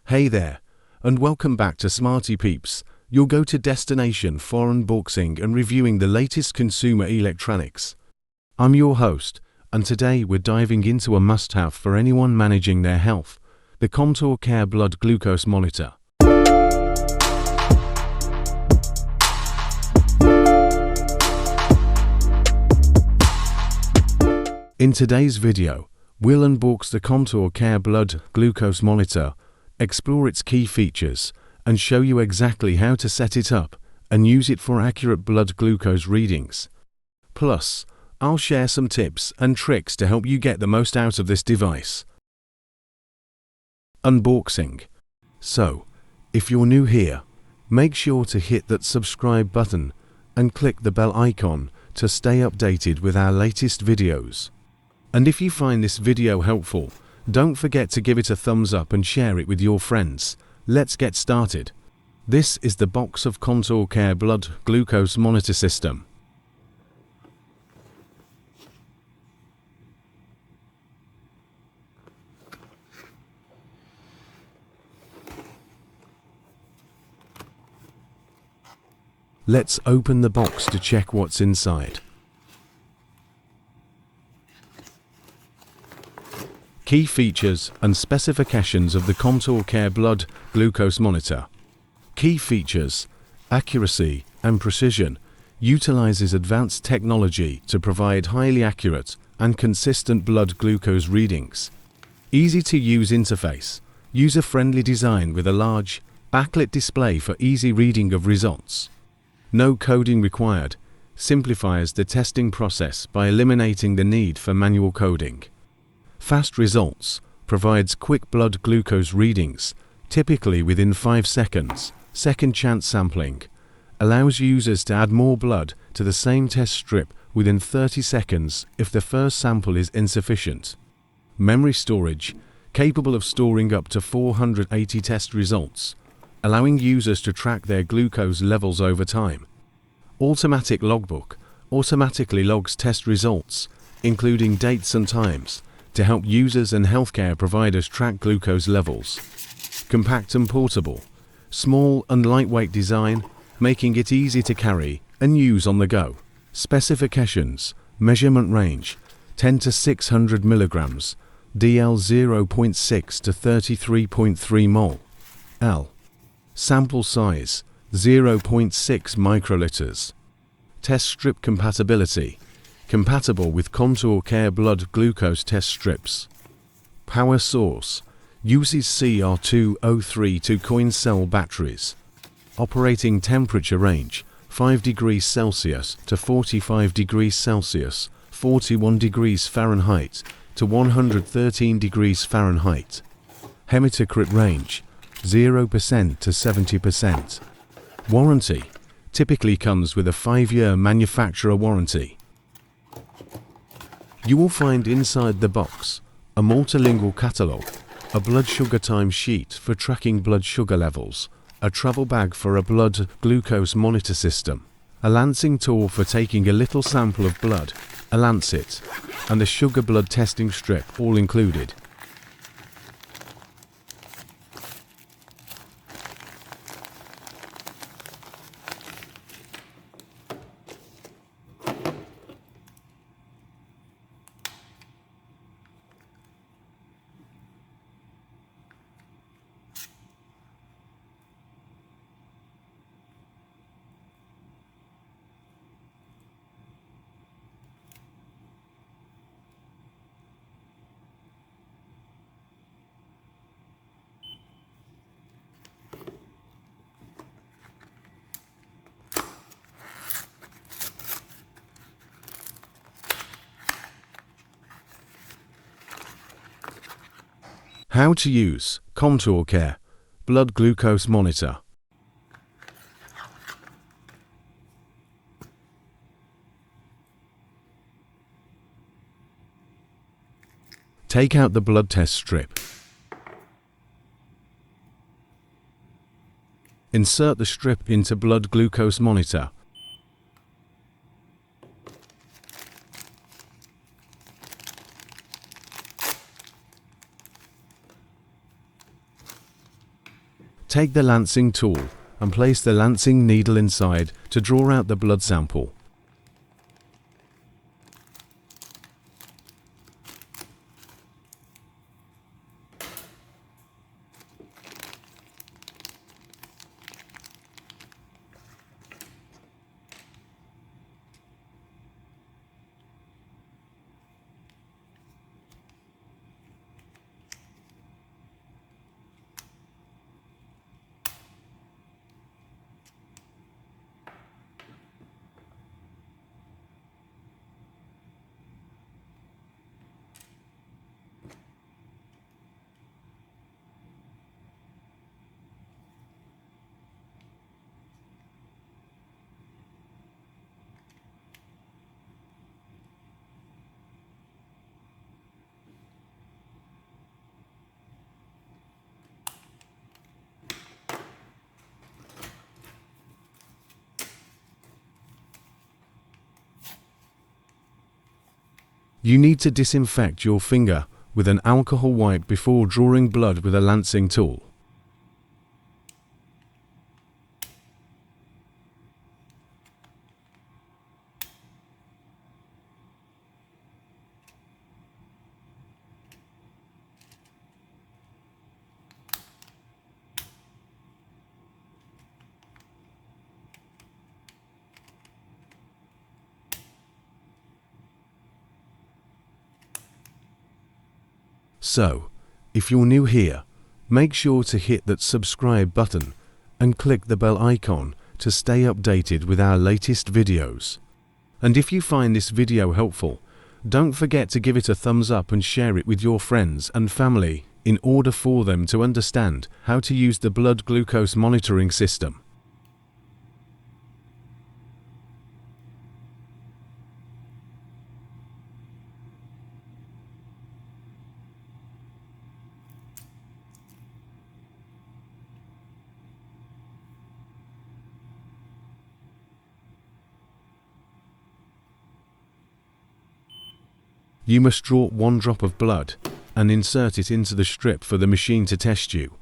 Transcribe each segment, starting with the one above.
Hey there, and welcome back to Smarty Peeps, your go-to destination for unboxing and reviewing the latest consumer electronics. I'm your host, and today we're diving into a must-have for anyone managing their health, the Contour Care Blood Glucose Monitor. In today's video, we'll unbox the Contour Care Blood Glucose Monitor, explore its key features, and show you exactly how to set it up and use it for accurate blood glucose readings. Plus, I'll share some tips and tricks to help you get the most out of this device. Unboxing. So, if you're new here, make sure to hit that subscribe button and click the bell icon to stay updated with our latest videos. And if you find this video helpful, don't forget to give it a thumbs up and share it with your friends. Let's get started. This is the box of Contour Care Blood Glucose Monitor System. Let's open the box to check what's inside. Key features and specifications of the Contour Care Blood Glucose Monitor. Key features: accuracy and precision. Utilizes advanced technology to provide highly accurate and consistent blood glucose readings. Easy to use interface. User-friendly design with a large, backlit display for easy reading of results. No coding required. Simplifies the testing process by eliminating the need for manual coding. Fast results. Provides quick blood glucose readings, typically within 5 seconds. Second chance sampling. Allows users to add more blood to the same test strip within 30 seconds if the first sample is insufficient. Memory storage. Capable of storing up to 480 test results, allowing users to track their glucose levels over time. Automatic logbook. Automatically logs test results, including dates and times, to help users and healthcare providers track glucose levels. Compact and portable. Small and lightweight design, making it easy to carry and use on the go. Specifications. Measurement range: 10 to 600 milligrams, DL 0.6 to 33.3 mol. L. Sample size: 0.6 microliters. Test strip compatibility. Compatible with Contour Care Blood Glucose test strips. Power source. Uses CR203 coin cell batteries. Operating temperature range: 5 degrees Celsius to 45 degrees Celsius, 41 degrees Fahrenheit to 113 degrees Fahrenheit. Hematocrit range: 0% to 70%. Warranty. Typically comes with a 5-year manufacturer warranty. You will find inside the box a multilingual catalog, a blood sugar time sheet for tracking blood sugar levels, a travel bag for a blood glucose monitor system, a lancing tool for taking a little sample of blood, a lancet, and a sugar blood testing strip, all included. How to use Contour Care Blood Glucose Monitor. Take out the blood test strip. Insert the strip into blood glucose monitor. Take the lancing tool and place the lancing needle inside to draw out the blood sample. You need to disinfect your finger with an alcohol wipe before drawing blood with a lancing tool. So, if you're new here, make sure to hit that subscribe button and click the bell icon to stay updated with our latest videos. And if you find this video helpful, don't forget to give it a thumbs up and share it with your friends and family in order for them to understand how to use the blood glucose monitoring system. You must draw 1 drop of blood and insert it into the strip for the machine to test you.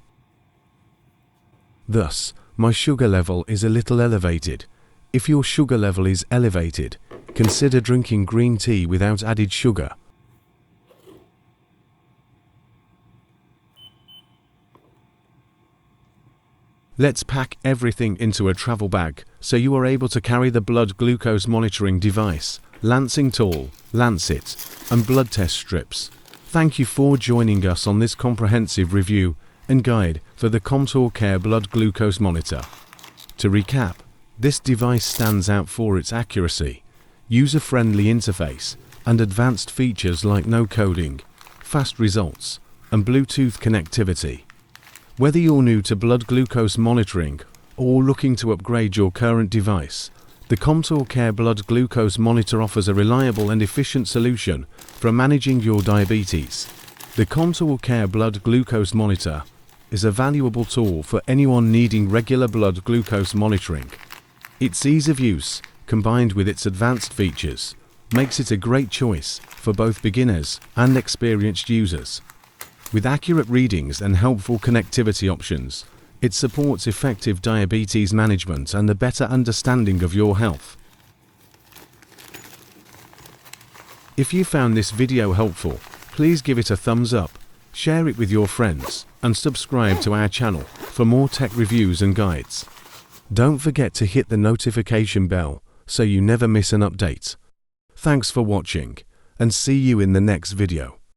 Thus, my sugar level is a little elevated. If your sugar level is elevated, consider drinking green tea without added sugar. Let's pack everything into a travel bag so you are able to carry the blood glucose monitoring device, lancing tool, lancet, and blood test strips. Thank you for joining us on this comprehensive review and guide for the Contour Care blood glucose monitor. To recap, this device stands out for its accuracy, user-friendly interface, and advanced features like no coding, fast results, and Bluetooth connectivity. Whether you're new to blood glucose monitoring or looking to upgrade your current device, the Contour Care blood glucose monitor offers a reliable and efficient solution for managing your diabetes. The Contour Care blood glucose monitor is a valuable tool for anyone needing regular blood glucose monitoring. Its ease of use, combined with its advanced features, makes it a great choice for both beginners and experienced users. With accurate readings and helpful connectivity options, it supports effective diabetes management and a better understanding of your health. If you found this video helpful, please give it a thumbs up, share it with your friends, and subscribe to our channel for more tech reviews and guides. Don't forget to hit the notification bell so you never miss an update. Thanks for watching, and see you in the next video.